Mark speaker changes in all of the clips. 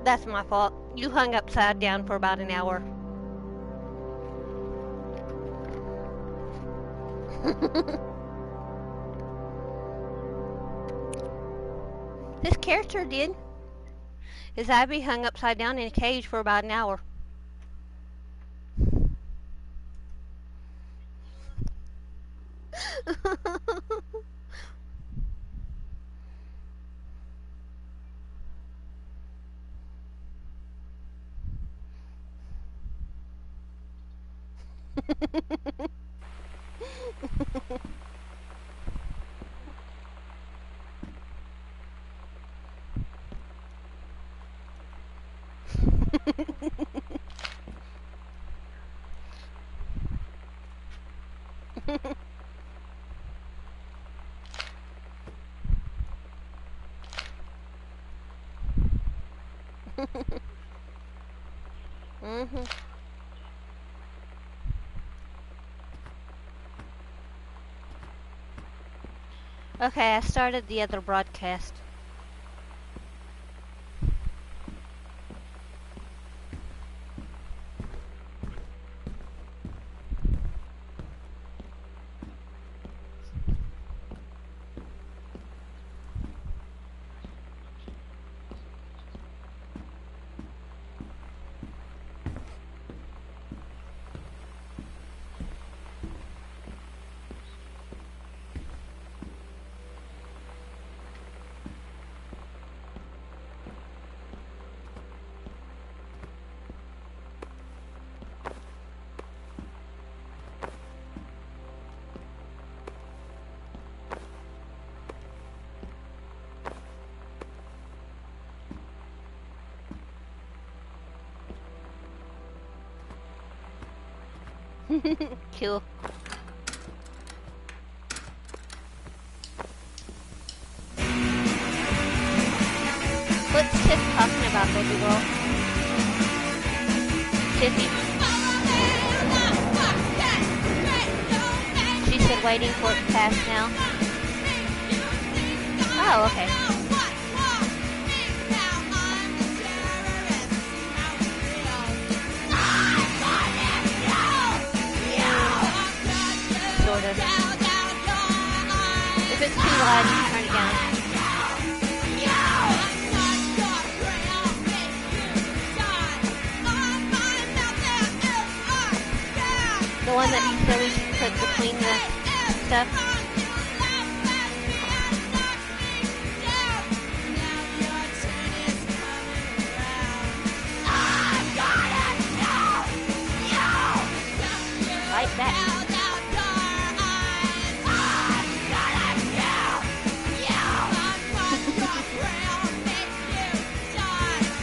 Speaker 1: That's my fault. You hung upside down for about an hour. This character did. His Abby hung upside down in a cage for about an hour. Mhm. Okay, I started the other broadcast. Cool. What's Tiff talking about, baby girl? Tiffy? She said waiting for it to pass now. Oh, okay. Sort of. If it's too loud, you can turn it down. The one that you said we should put between the stuff. Like that.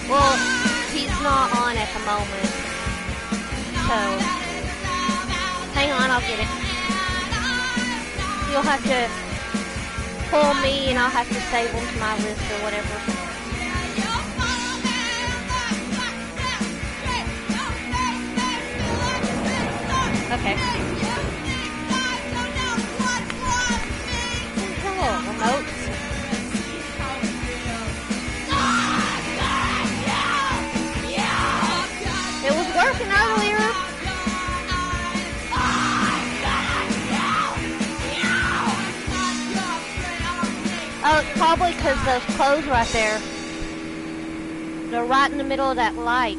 Speaker 1: Well, he's not on at the moment. So, hang on, I'll get it. You'll have to pull me and I'll have to save them to my list or whatever. Okay. Hello, remote. It was working earlier. Oh, it's probably because those clothes right there. They're right in the middle of that light.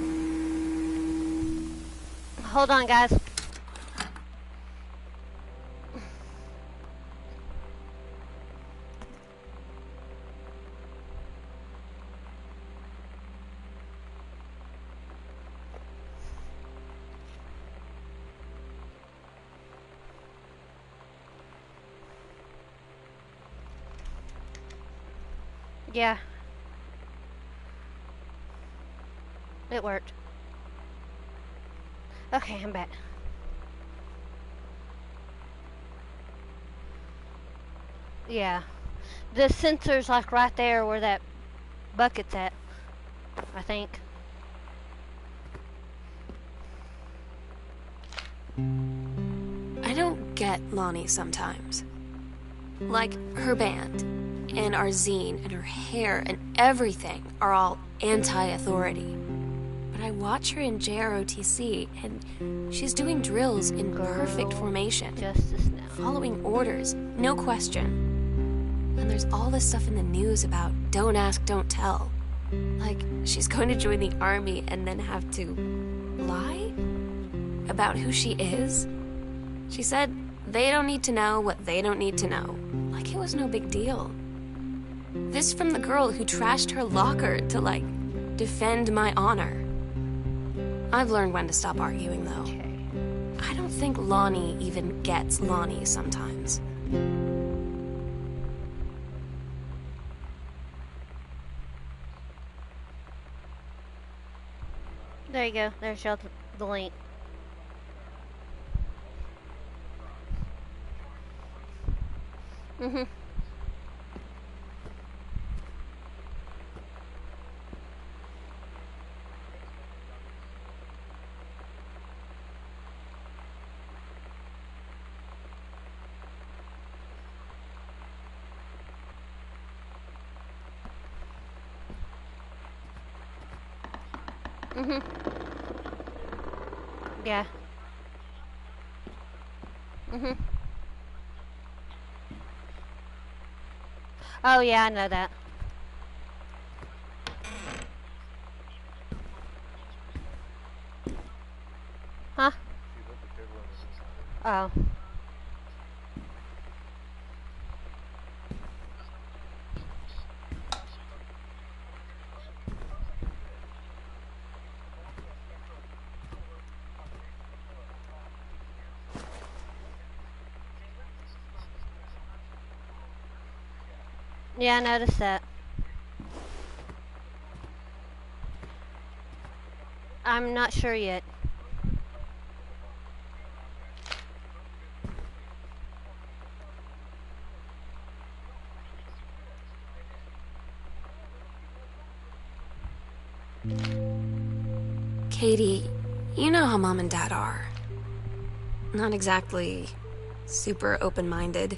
Speaker 1: Hold on, guys. Yeah. It worked. Okay, I'm back. Yeah. The sensor's like right there where that bucket's at, I think.
Speaker 2: I don't get Lonnie sometimes. Like, her band, and our zine, and her hair, and everything are all anti-authority. But I watch her in JROTC, and she's doing drills in perfect formation.
Speaker 1: Justice now.
Speaker 2: Following orders, no question. And there's all this stuff in the news about don't ask, don't tell. Like, she's going to join the army and then have to lie? About who she is? She said they don't need to know what they don't need to know. Like it was no big deal. This from the girl who trashed her locker to, like, defend my honor. I've learned when to stop arguing, though.
Speaker 1: Okay.
Speaker 2: I don't think Lonnie even gets Lonnie sometimes.
Speaker 1: There you go. There's your the link. Mhm. Mhm. Yeah. Mhm. Oh yeah, I know that. Huh? Oh. Yeah, I noticed that. I'm not sure yet.
Speaker 2: Katie, you know how Mom and Dad are. Not exactly super open-minded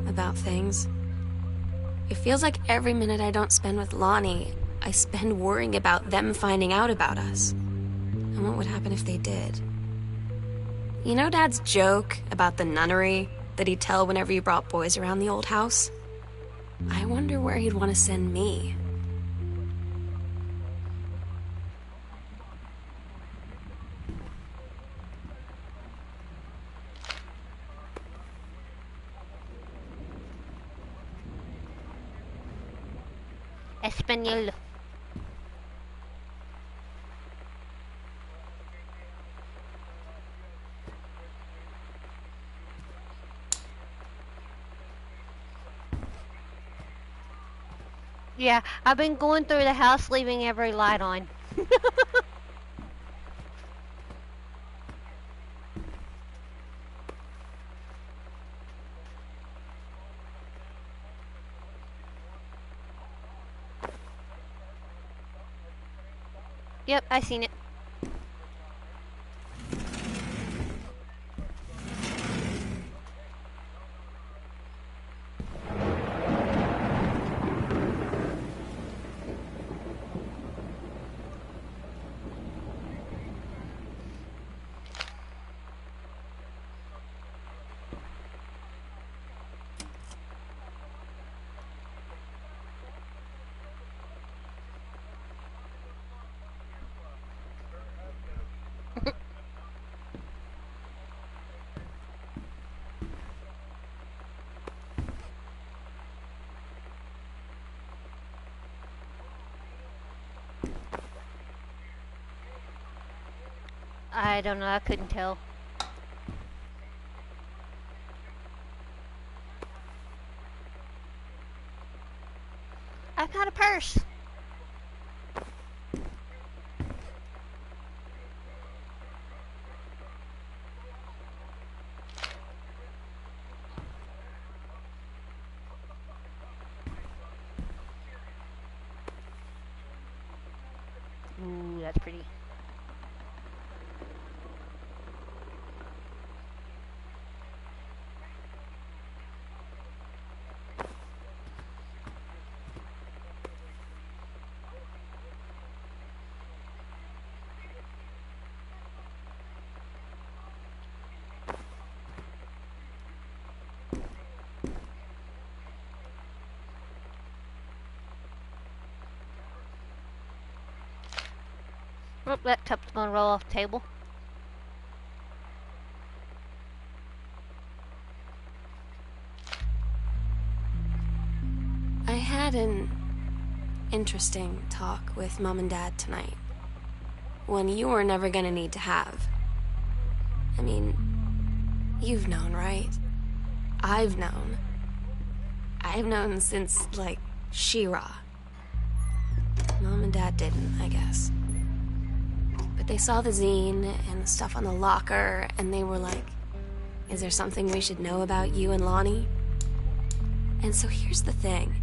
Speaker 2: about things. It feels like every minute I don't spend with Lonnie, I spend worrying about them finding out about us. And what would happen if they did? You know Dad's joke about the nunnery that he'd tell whenever you brought boys around the old house? I wonder where he'd want to send me.
Speaker 1: Espanol. Yeah, I've been going through the house leaving every light on. Yep, I seen it. I don't know, I couldn't tell. I've got a purse. Ooh, that's pretty. Oh, that cup's gonna roll off the table.
Speaker 2: I had an interesting talk with Mom and Dad tonight. One you were never gonna need to have. I mean, you've known, right? I've known. I've known since, like, She-Ra. Mom and Dad didn't, I guess. But they saw the zine and the stuff on the locker, and they were like, is there something we should know about you and Lonnie? And so here's the thing.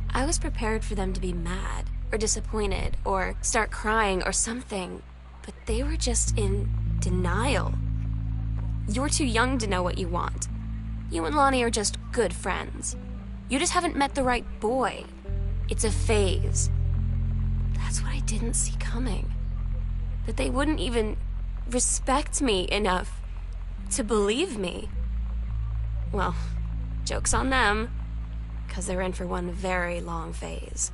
Speaker 2: I was prepared for them to be mad, or disappointed, or start crying, or something. But they were just in denial. You're too young to know what you want. You and Lonnie are just good friends. You just haven't met the right boy. It's a phase. That's what I didn't see coming. That they wouldn't even respect me enough to believe me. Well, joke's on them, because they're in for one very long phase.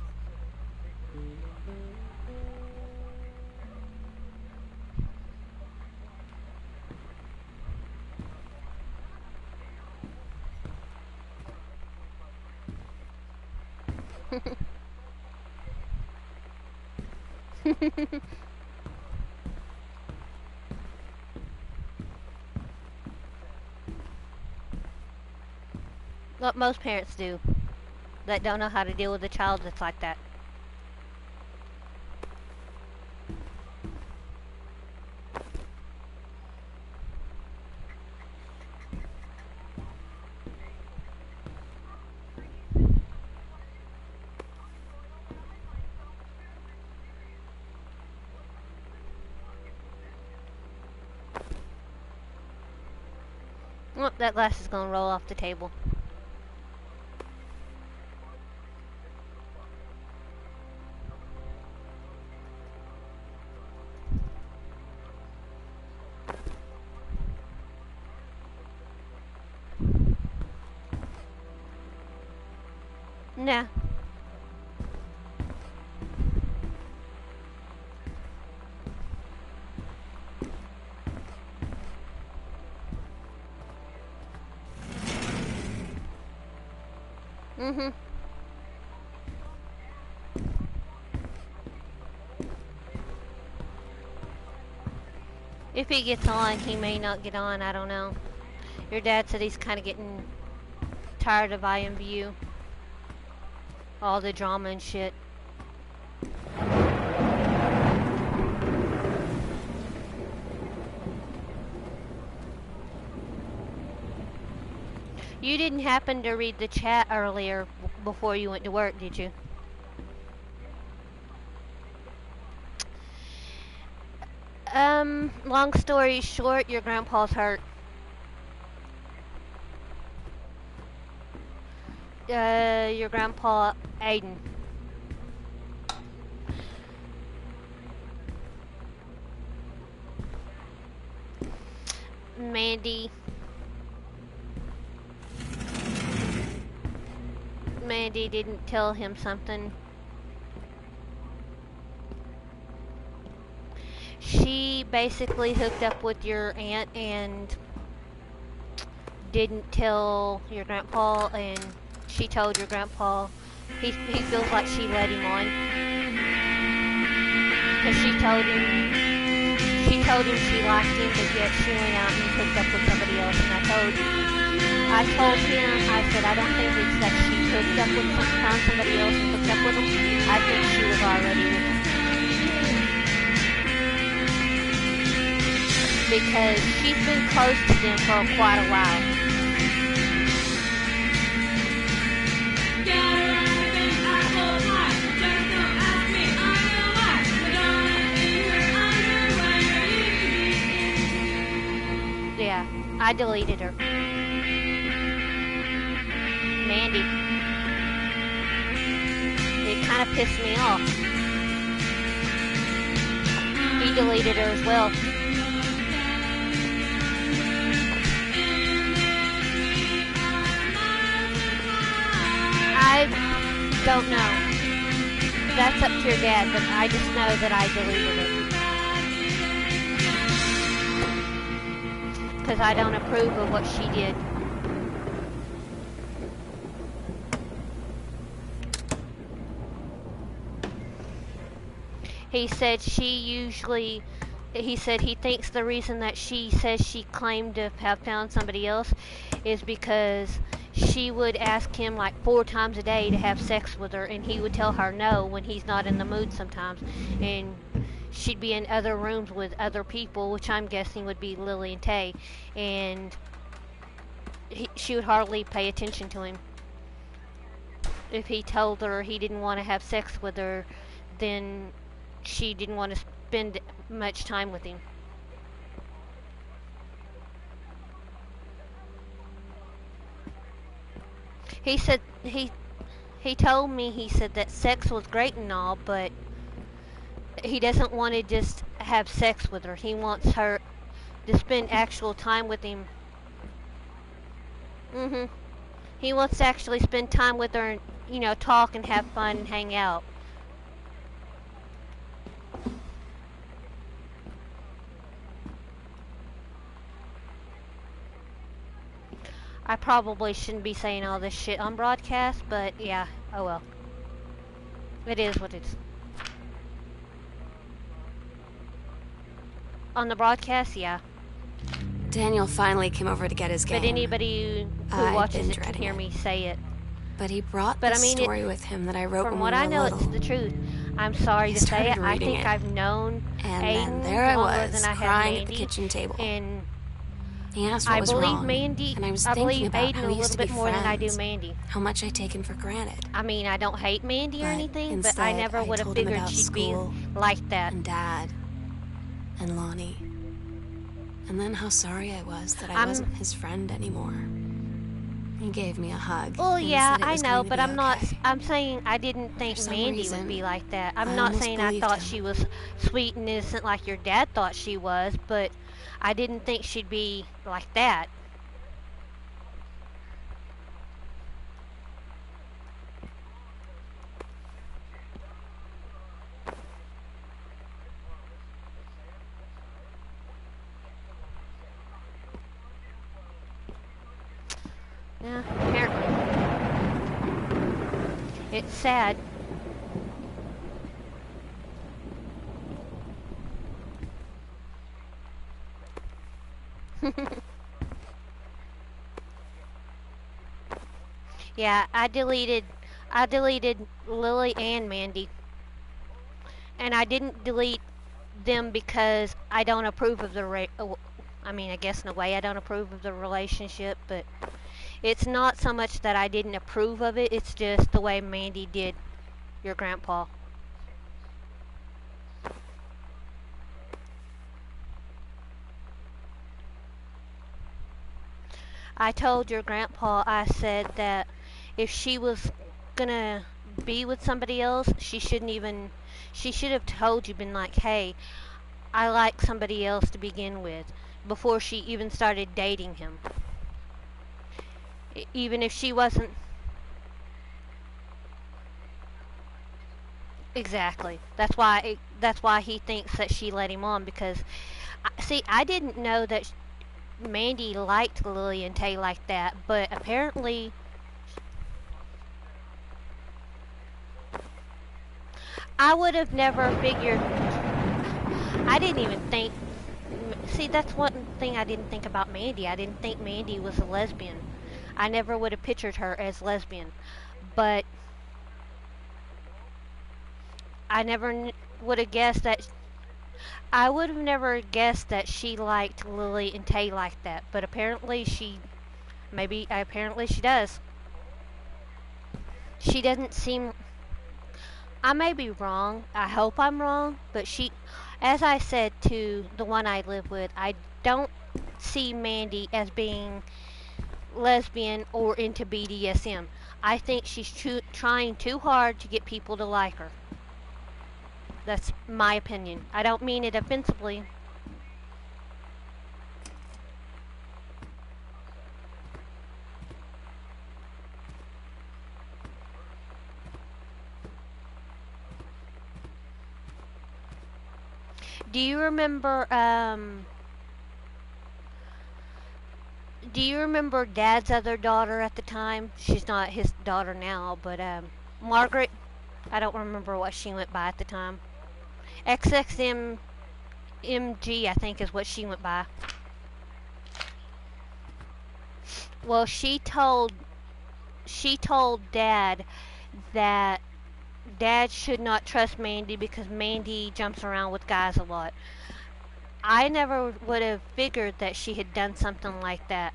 Speaker 1: What most parents do that don't know how to deal with a child that's like that. Oh, that glass is gonna roll off the table. Nah. Mm-hmm. If he gets on, he may not get on, I don't know. Your dad said he's kind of getting tired of IMVU. All the drama and shit. You didn't happen to read the chat earlier before you went to work, did you? Long story short, your grandpa's hurt. Your grandpa, Aiden. Mandy didn't tell him something. She basically hooked up with your aunt and didn't tell your grandpa, and she told your grandpa. He feels like she led him on. Because she told him she liked him, but yet she went out and hooked up with somebody else. And I told him, I said, I don't think it's that she hooked up with somebody else and hooked up with him. I think she was already with him. Because she's been close to them for quite a while. Yeah, I deleted her. Mandy. It kind of pissed me off. He deleted her as well. I don't know. That's up to your dad, but I just know that I deleted it. because I don't approve of what she did. He said he said he thinks the reason that she says she claimed to have found somebody else is because she would ask him like 4 times a day to have sex with her, and he would tell her no when he's not in the mood sometimes. And she'd be in other rooms with other people, which I'm guessing would be Lily and Tay, and she would hardly pay attention to him. If he told her he didn't want to have sex with her, then she didn't want to spend much time with him. He said he told me, he said that sex was great and all, but he doesn't want to just have sex with her. He wants her to spend actual time with him. He wants to actually spend time with her and, you know, talk and have fun and hang out. I probably shouldn't be saying all this shit on broadcast, but yeah, oh well. It is what it is. On the broadcast, yeah.
Speaker 2: Daniel finally came over to get his game.
Speaker 1: But anybody who watches it can hear me say it.
Speaker 2: But he brought the story with him that I wrote when we were little.
Speaker 1: From what I know, it's the truth. I'm sorry to say it. I think I've known Aiden longer than I have Mandy.
Speaker 2: At the kitchen table.
Speaker 1: And
Speaker 2: he asked what was wrong.
Speaker 1: And I was thinking about Aiden a little bit more than I do Mandy.
Speaker 2: How much I take him for granted.
Speaker 1: I mean, I don't hate Mandy or anything, but I never would have figured she'd be like that.
Speaker 2: And Dad. And Lonnie. And then how sorry I was that I wasn't his friend anymore. He gave me a hug.
Speaker 1: Well, yeah, I know, but I'm not. I'm saying I didn't think Mandy would be like that. I'm not saying I thought she was sweet and innocent like your dad thought she was, but I didn't think she'd be like that. Yeah, apparently. It's sad. Yeah, I deleted Lily and Mandy. And I didn't delete them because I don't approve of the I mean, I guess in a way I don't approve of the relationship, but it's not so much that I didn't approve of it, it's just the way Mandy did your grandpa. I told your grandpa, I said that if she was gonna be with somebody else, she should have told you, been like, hey, I like somebody else to begin with, before she even started dating him. Even if she wasn't... Exactly. That's why he thinks that she let him on, because... See, I didn't know that Mandy liked Lily and Tay like that, but apparently... I would have never figured... I didn't even think... See, that's one thing I didn't think about Mandy. I didn't think Mandy was a lesbian. I never would have pictured her as lesbian. But I never would have guessed that... I would have never guessed that she liked Lily and Tay like that. But apparently she... apparently she does. She doesn't seem... I may be wrong. I hope I'm wrong. But she... As I said to the one I live with, I don't see Mandy as being lesbian or into BDSM. I think she's trying too hard to get people to like her. That's my opinion. I don't mean it offensively. Do you remember, Do you remember Dad's other daughter at the time? She's not his daughter now, but Margaret. I don't remember what she went by at the time. XXMMG, I think, is what she went by. Well, she told Dad that Dad should not trust Mandy because Mandy jumps around with guys a lot. I never would have figured that she had done something like that.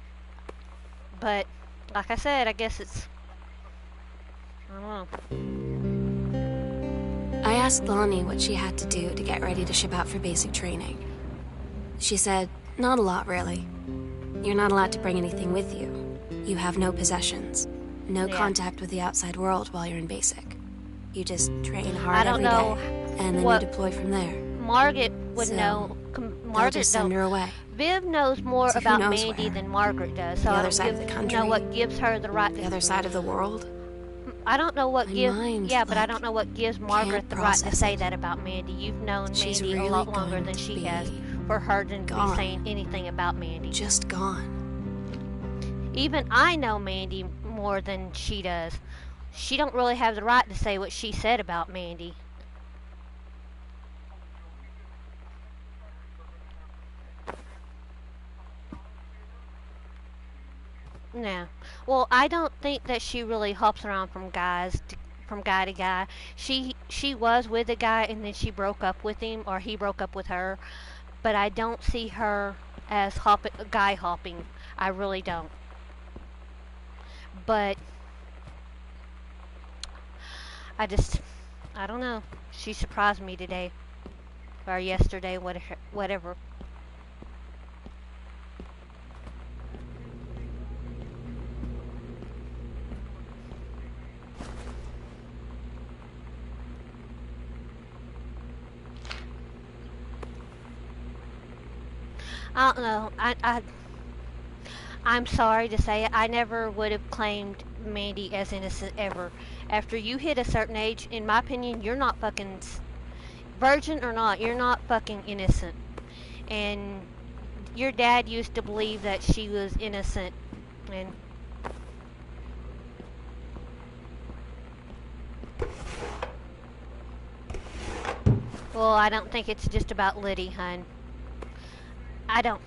Speaker 1: But, like I said, I guess it's... I don't know.
Speaker 2: I asked Lonnie what she had to do to get ready to ship out for basic training. She said, not a lot, really. You're not allowed to bring anything with you. You have no possessions. No contact with the outside world while you're in basic. You just train hard every day, and then you deploy from there.
Speaker 1: Margaret would know. Margaret
Speaker 2: just send her away.
Speaker 1: Viv knows more about Mandy than Margaret does. So
Speaker 2: the other side of the country.
Speaker 1: Know what gives her the right.
Speaker 2: The other side of the world.
Speaker 1: I don't know what gives. Yeah, but I don't know what gives Margaret the right to say that about Mandy. You've known Mandy a lot longer than she has. For her to be saying anything about Mandy.
Speaker 2: Just gone.
Speaker 1: Even I know Mandy more than she does. She don't really have the right to say what she said about Mandy. Yeah. Well, I don't think that she really hops around from guy to guy. She was with a guy and then she broke up with him, or he broke up with her. But I don't see her as guy hopping. I really don't. But I don't know. She surprised me today. Or yesterday, whatever. I don't know. I'm sorry to say it. I never would have claimed Mandy as innocent ever. After you hit a certain age, in my opinion, you're not fucking... Virgin or not, you're not fucking innocent. And your dad used to believe that she was innocent. And... Well, I don't think it's just about Liddy, hun. I don't.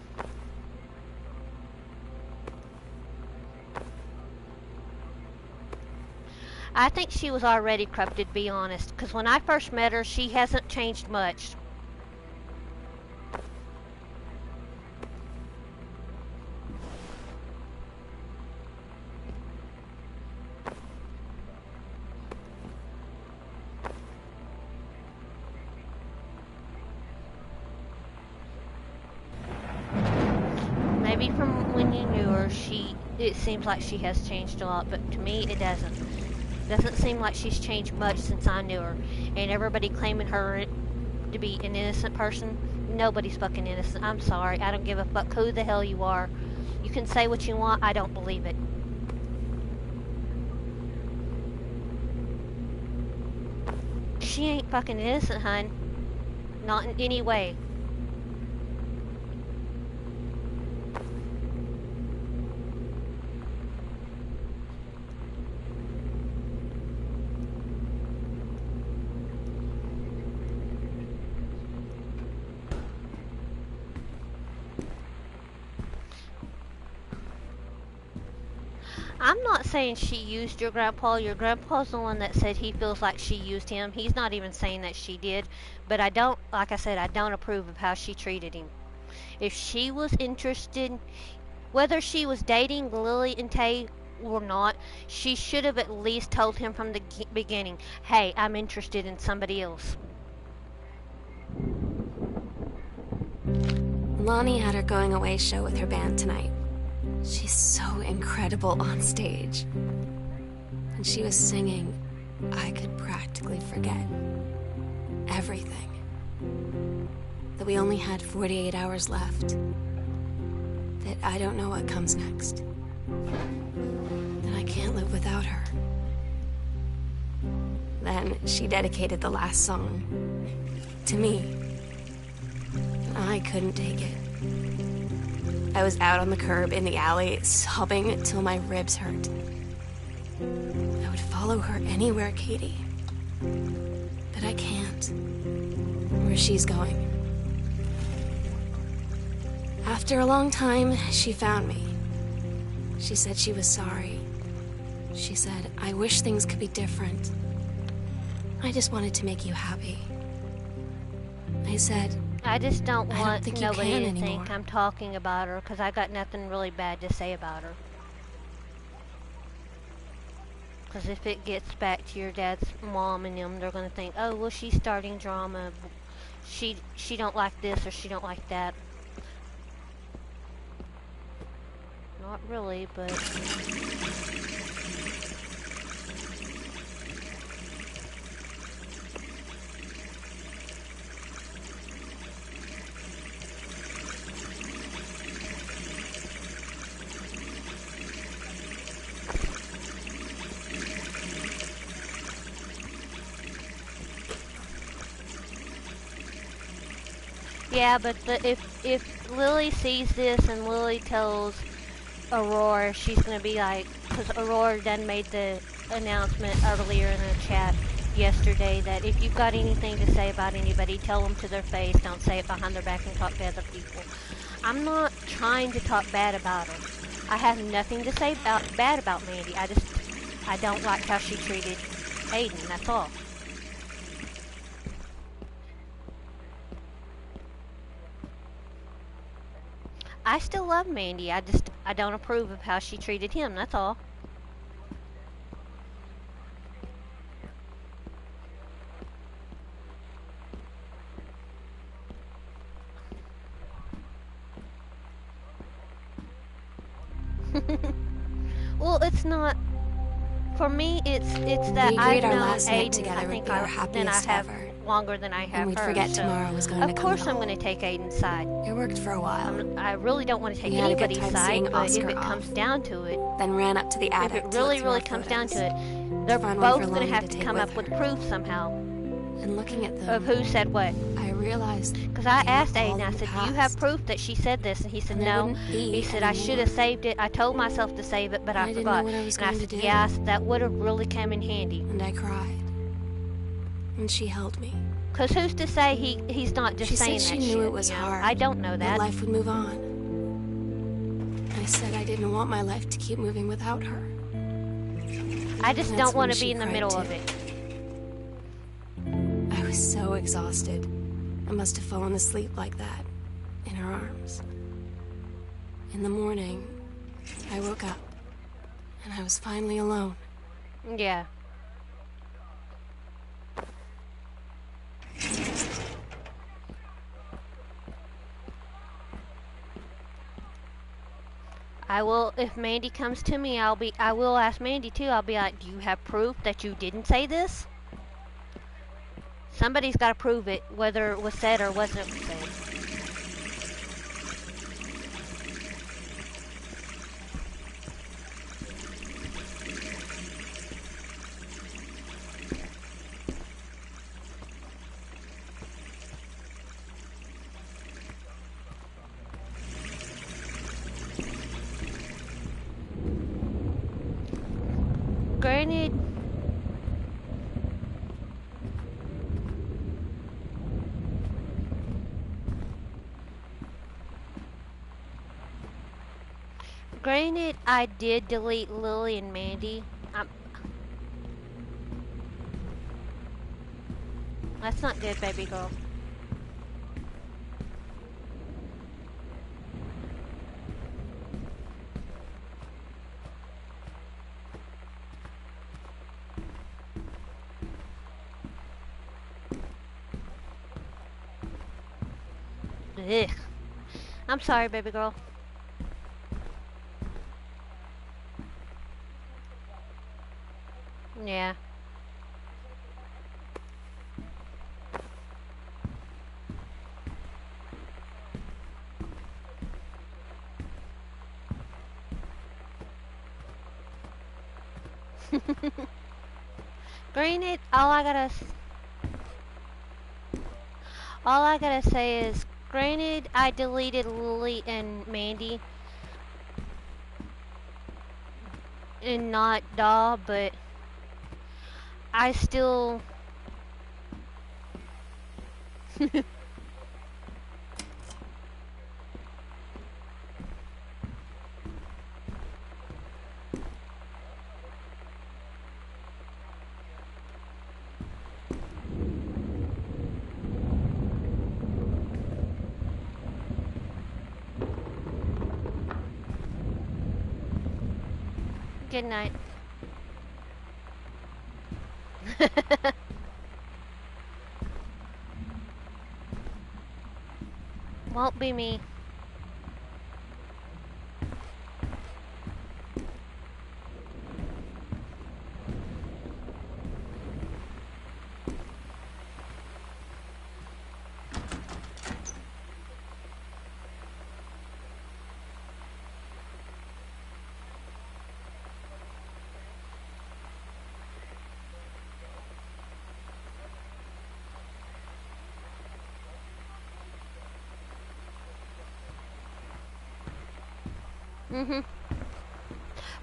Speaker 1: I think she was already corrupted, to be honest. Because when I first met her, she hasn't changed much. Maybe from when you knew her, it seems like she has changed a lot, but to me, it doesn't. Doesn't seem like she's changed much since I knew her. And everybody claiming her to be an innocent person, nobody's fucking innocent. I'm sorry, I don't give a fuck who the hell you are. You can say what you want, I don't believe it. She ain't fucking innocent, hun. Not in any way. I'm not saying she used your grandpa. Your grandpa's the one that said he feels like she used him. He's not even saying that she did. But I don't, like I said, I don't approve of how she treated him. If she was interested, whether she was dating Lily and Tay or not, she should have at least told him from the beginning, hey, I'm interested in somebody else.
Speaker 2: Lonnie had her going away show with her band tonight. She's so incredible on stage. When she was singing, I could practically forget everything. That we only had 48 hours left. That I don't know what comes next. That I can't live without her. Then she dedicated the last song to me. I couldn't take it. I was out on the curb in the alley, sobbing till my ribs hurt. I would follow her anywhere, Katie. But I can't. Where she's going. After a long time, she found me. She said she was sorry. She said, I wish things could be different. I just wanted to make you happy. I said,
Speaker 1: I just don't want
Speaker 2: think
Speaker 1: nobody to
Speaker 2: anymore.
Speaker 1: think I'm talking about her, because I got nothing really bad to say about her. Because if it gets back to your dad's mom and them, they're going to think, oh, well, she's starting drama. She don't like this or she don't like that. Not really, but... Yeah, but if Lily sees this and Lily tells Aurora, she's gonna be like, because Aurora done made the announcement earlier in the chat yesterday that if you've got anything to say about anybody, tell them to their face. Don't say it behind their back and talk to other people. I'm not trying to talk bad about her. I have nothing to say bad about Mandy. I don't like how she treated Aiden. That's all. I still love Mandy. I don't approve of how she treated him. That's all. Well, it's not. For me, it's that I've known Aiden. I think I have longer than I have
Speaker 2: and we'd
Speaker 1: her.
Speaker 2: forget
Speaker 1: So
Speaker 2: tomorrow was going to come.
Speaker 1: Of course, I'm going to take Aiden's side.
Speaker 2: It worked for a while.
Speaker 1: I really don't want to take anybody's side, but if it comes down to it,
Speaker 2: then ran up to the attic.
Speaker 1: If it really comes down to it, they're both going to have to come up with proof somehow.
Speaker 2: And looking at them,
Speaker 1: of who said what.
Speaker 2: I realized.
Speaker 1: Because I asked Aiden, I said, do you have proof that she said this? And he said, no. He said, I should have saved it. I told myself to save it, but I forgot. And I said, yes, that would have really come in handy.
Speaker 2: And I cried. And she held me.
Speaker 1: Because who's to say he's not just saying that shit?
Speaker 2: She knew it was hard.
Speaker 1: I don't know that.
Speaker 2: Life would move on. I said I didn't want my life to keep moving without her.
Speaker 1: I just don't want to be in the middle of it.
Speaker 2: I was so exhausted. I must have fallen asleep like that, in her arms. In the morning, I woke up, and I was finally alone.
Speaker 1: Yeah. I will, if Mandy comes to me, I will ask Mandy too. I'll be like, do you have proof that you didn't say this? Somebody's got to prove it, whether it was said or wasn't said. Granted, I did delete Lily and Mandy. That's not good, baby girl. Ugh. I'm sorry, baby girl. Yeah. Granted, all I gotta say is Granted, I deleted Lily and Mandy and not Daw, but I still... Good night. Won't be me.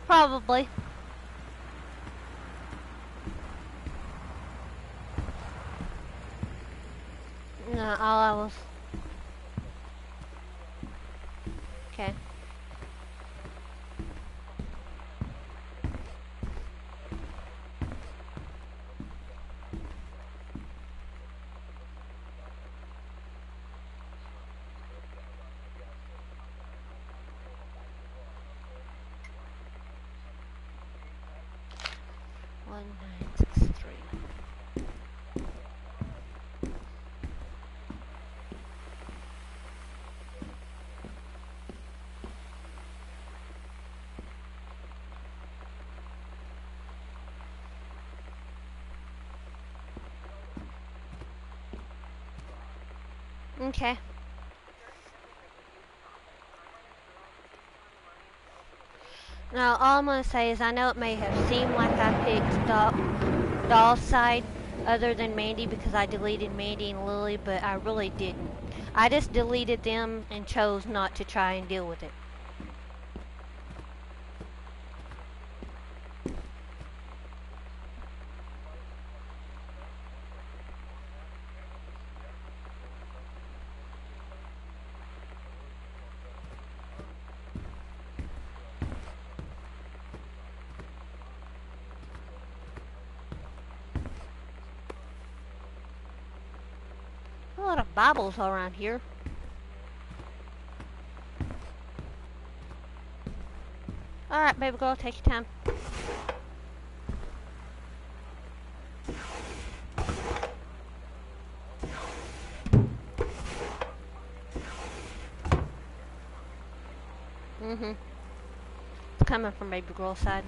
Speaker 1: Probably. No, all I was... Okay. One, 963. Okay. Now, all I'm going to say is I know it may have seemed like I picked Doll's side other than Mandy because I deleted Mandy and Lily, but I really didn't. I just deleted them and chose not to try and deal with it. A lot of Bibles all around here. Alright, baby girl, take your time. It's coming from baby girl's side.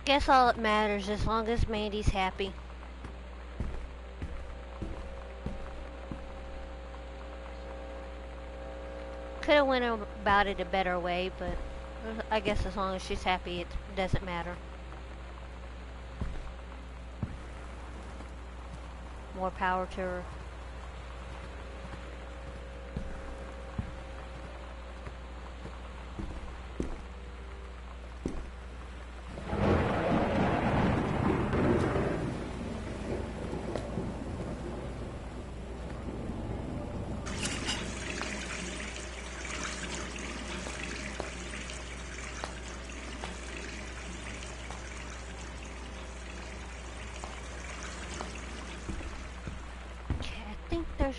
Speaker 1: Guess all that matters as long as Mandy's happy. Could have went about it a better way, but I guess as long as she's happy, it doesn't matter. More power to her.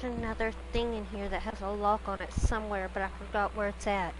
Speaker 1: there's another thing in here that has a lock on it somewhere, but I forgot where it's at.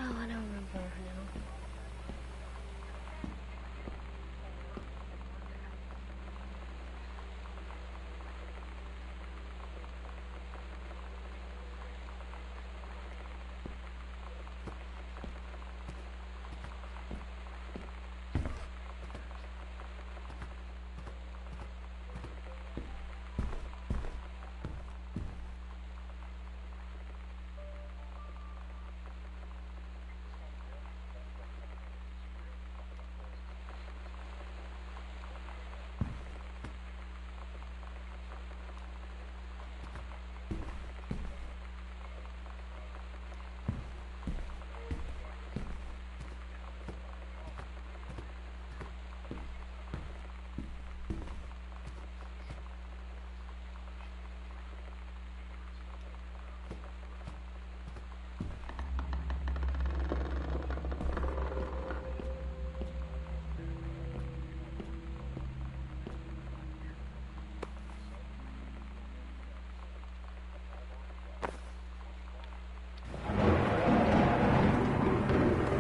Speaker 1: Oh, I don't remember now.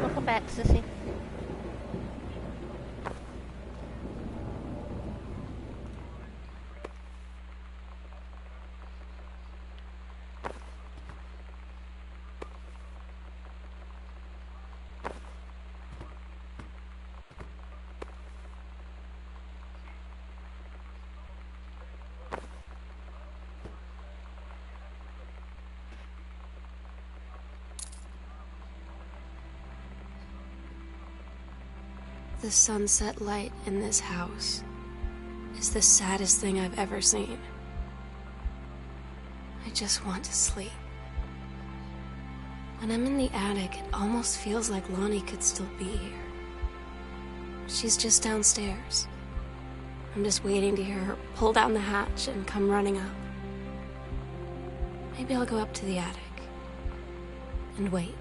Speaker 1: Welcome back, Sissy.
Speaker 2: The sunset light in this house is the saddest thing I've ever seen. I just want to sleep. When I'm in the attic, it almost feels like Lonnie could still be here. She's just downstairs. I'm just waiting to hear her pull down the hatch and come running up. Maybe I'll go up to the attic and wait.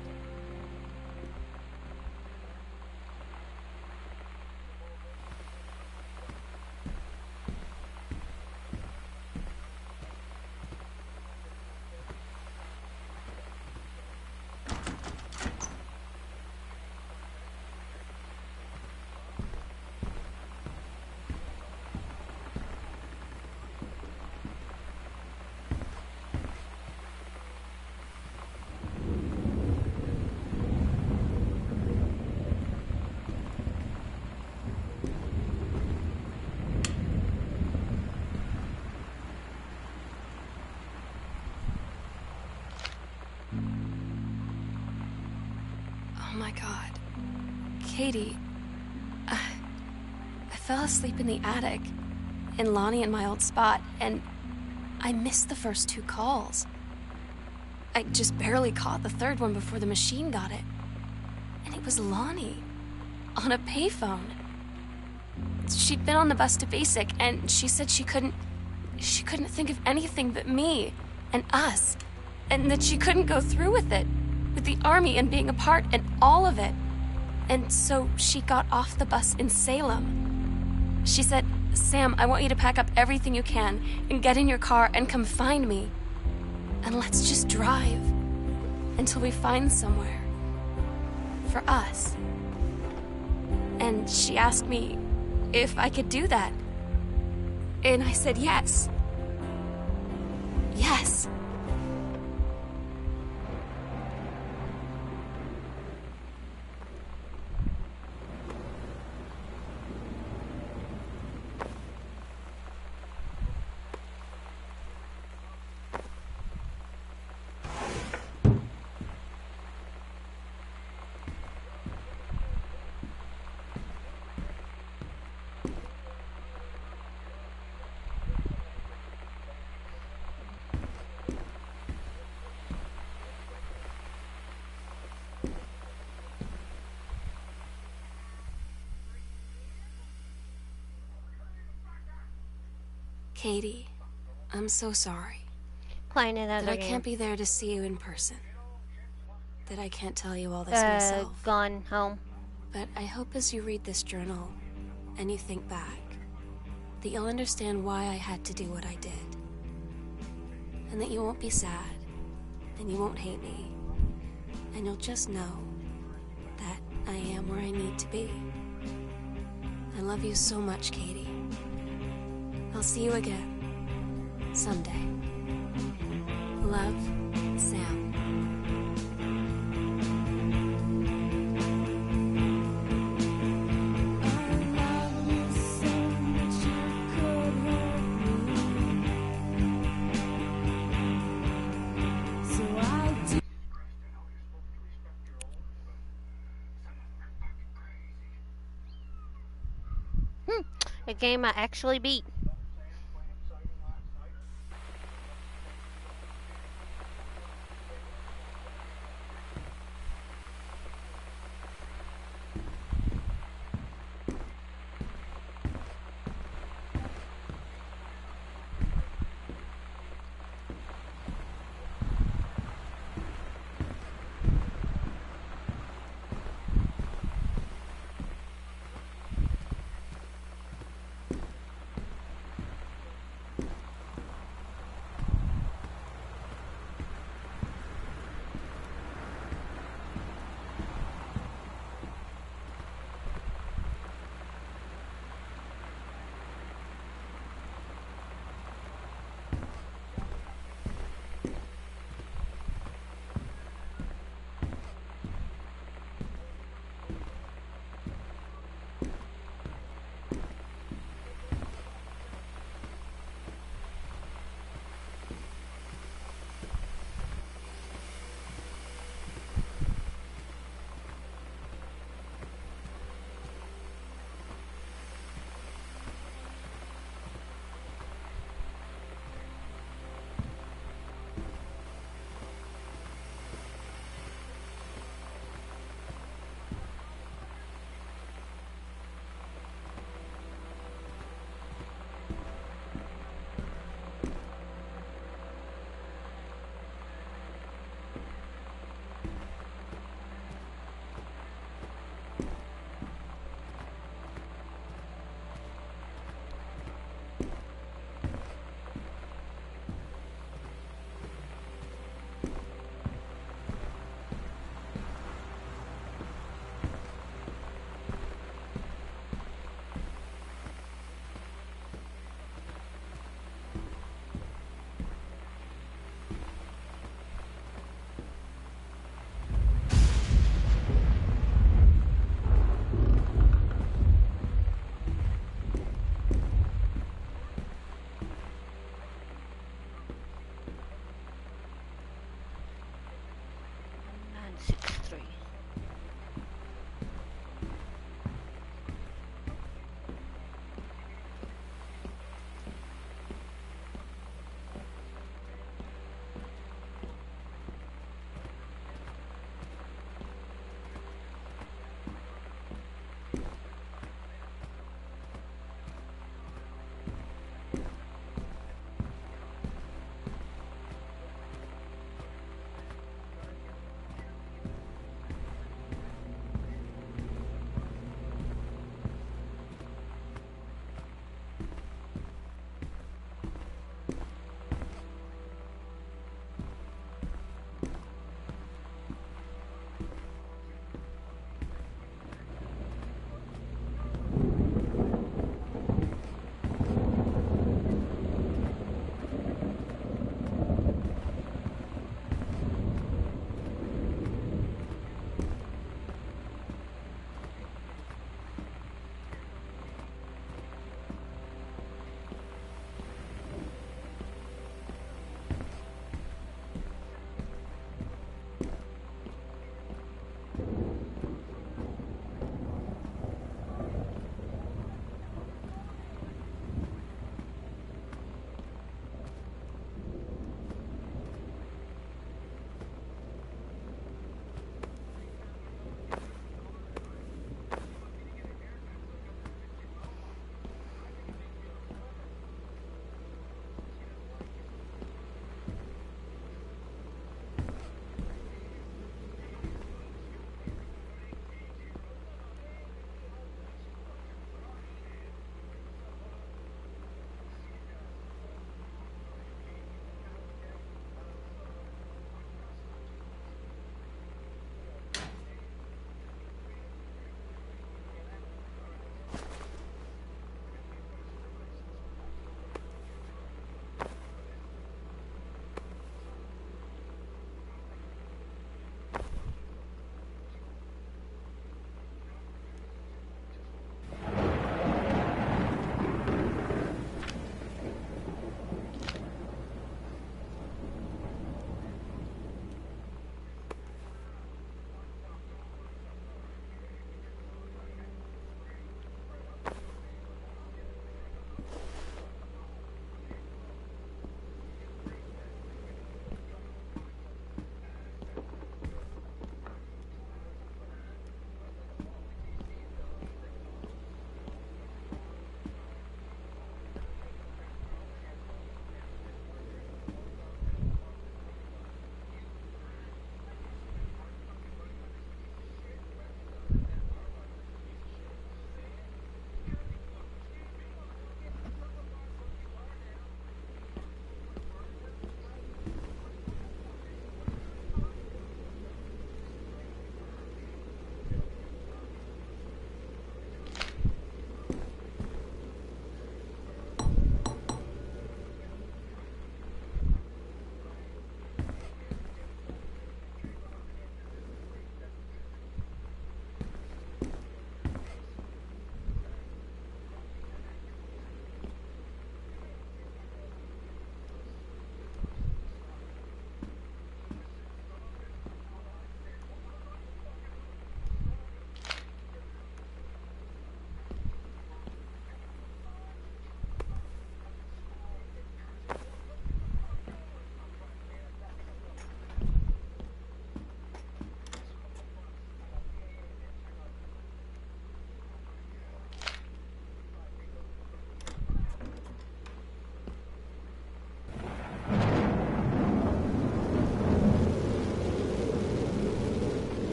Speaker 2: my God. Katie, I fell asleep in the attic, in Lonnie and my old spot, and I missed the first 2 calls. I just barely caught the 3rd one before the machine got it. And it was Lonnie, on a payphone. She'd been on the bus to Basic, and she said she couldn't think of anything but me and us, and that she couldn't go through with it, with the Army and being a part and all of it. And so she got off the bus in Salem. She said, "Sam, I want you to pack up everything you can and get in your car and come find me. And let's just drive until we find somewhere for us." And she asked me if I could do that. And I said yes. Yes. Katie, I'm so sorry.
Speaker 1: Playing another
Speaker 2: that I
Speaker 1: game.
Speaker 2: can't be there to see you in person. That I can't tell you all this myself.
Speaker 1: Gone home.
Speaker 2: But I hope as you read this journal and you think back, that you'll understand why I had to do what I did. And that you won't be sad, and you won't hate me. And you'll just know that I am where I need to be. I love you so much, Katie. I'll see you again, someday. Love, Sam.
Speaker 1: A game I actually beat.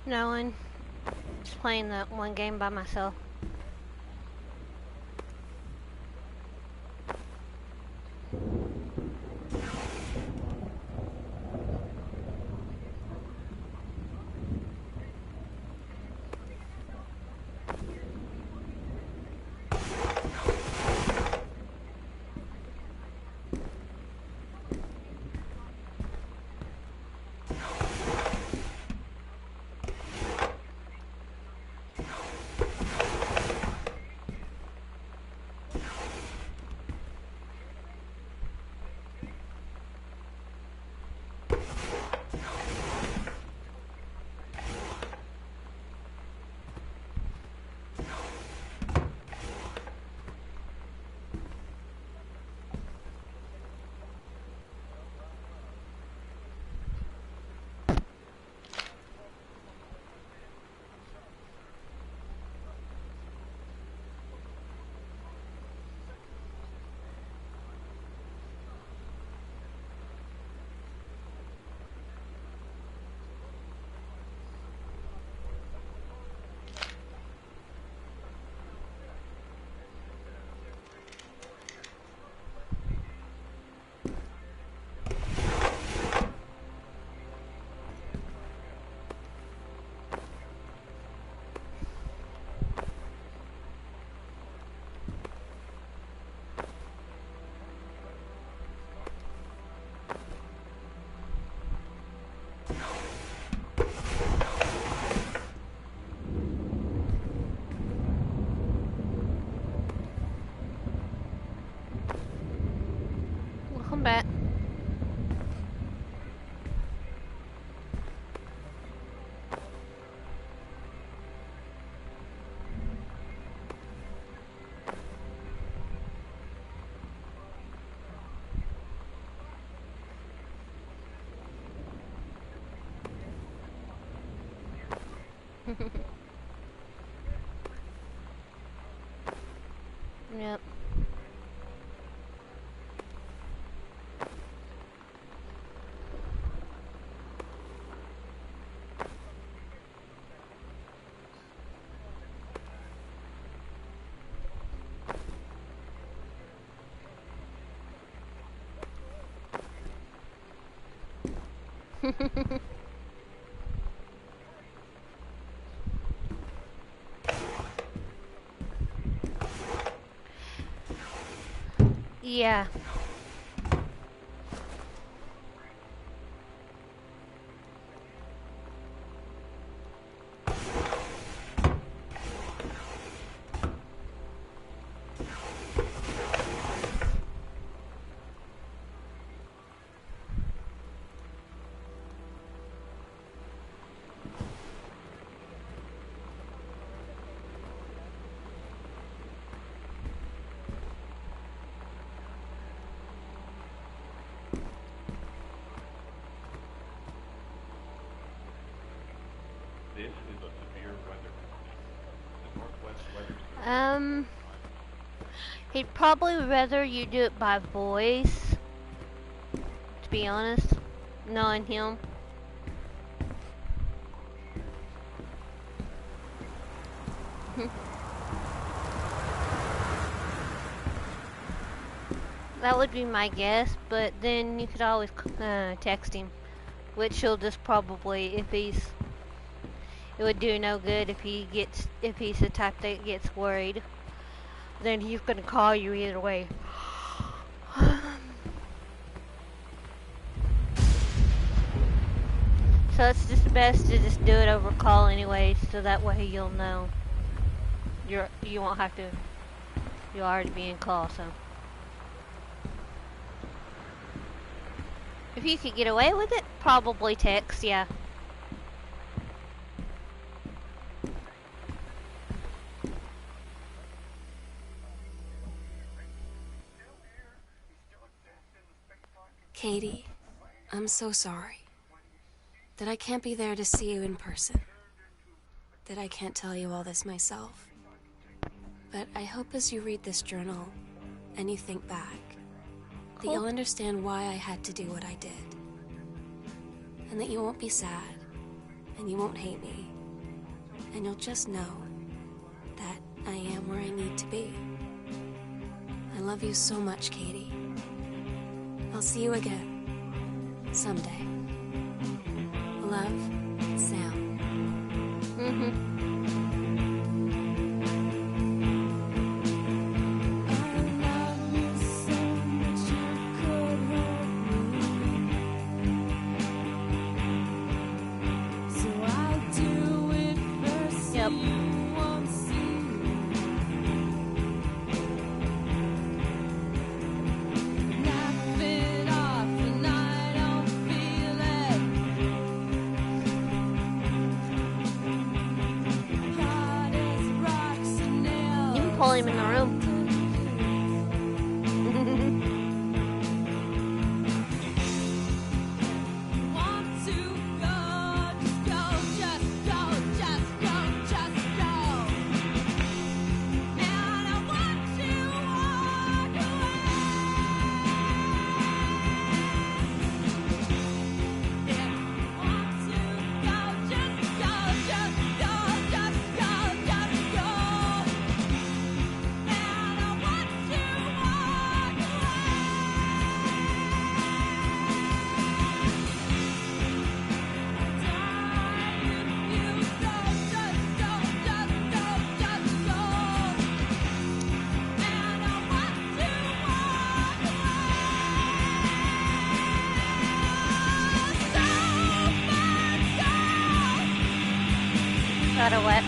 Speaker 1: No one. Just playing that one game by myself. Yeah.
Speaker 3: This is a severe weather warning. The Northwest Weather
Speaker 1: He'd probably rather you do it by voice, to be honest, knowing him. That would be my guess, but then you could always text him, which he'll just probably, if he's, it would do no good if he's the type that gets worried, then he's gonna call you either way. So it's just best to just do it over call anyways, so that way you'll know. You won't have to. You'll already be in call, so. If you could get away with it, probably text, yeah.
Speaker 2: Katie, I'm so sorry that I can't be there to see you in person, that I can't tell you all this myself. But I hope as you read this journal and you think back, that you'll understand why I had to do what I did. And that you won't be sad, and you won't hate me, and you'll just know that I am where I need to be. I love you so much, Katie. I'll see you again, someday. Love, Sam.
Speaker 1: Pull him in the room. Got a wet.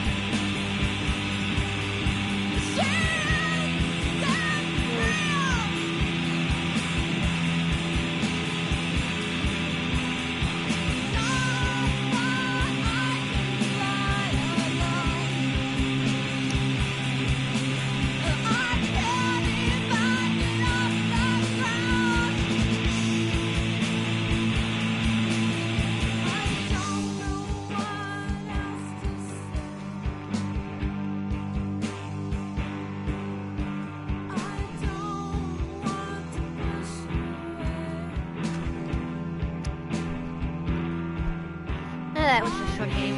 Speaker 1: That was a short game.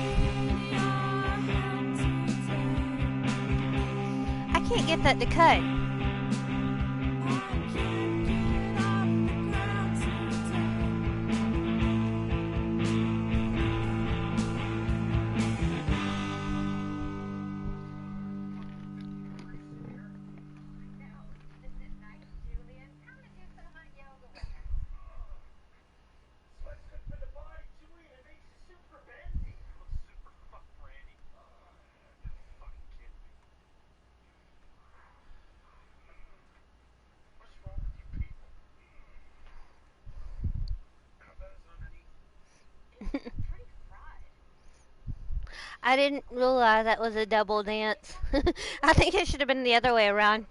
Speaker 1: I can't get that to cut. I didn't realize that was a double dance. I think it should have been the other way around.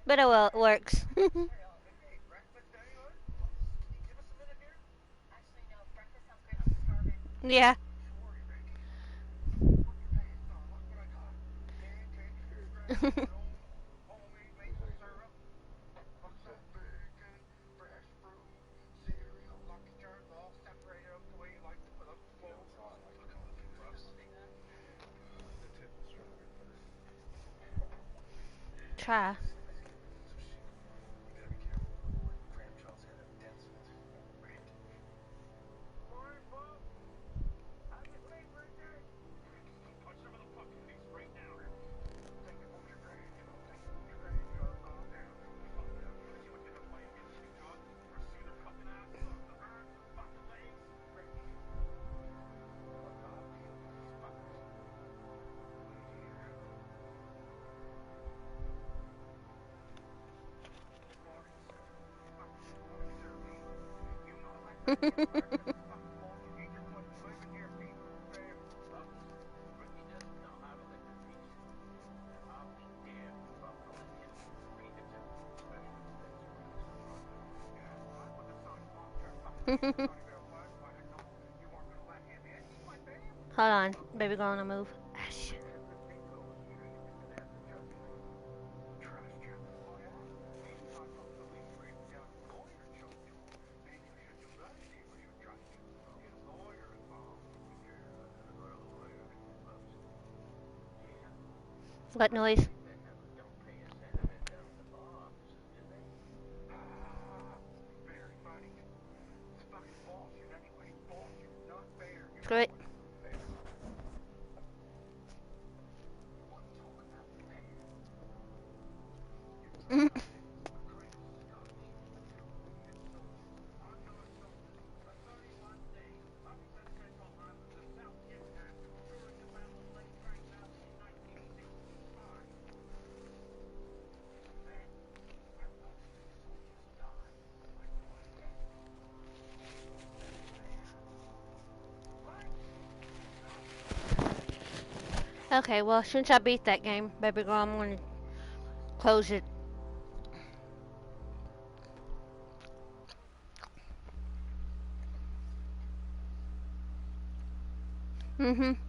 Speaker 1: But oh well, it works. Yeah. Try. Hold on, baby girl on a move. Ah, shit. What noise? Screw it. Okay, well, since I beat that game, baby girl, I'm gonna close it. Mm-hmm.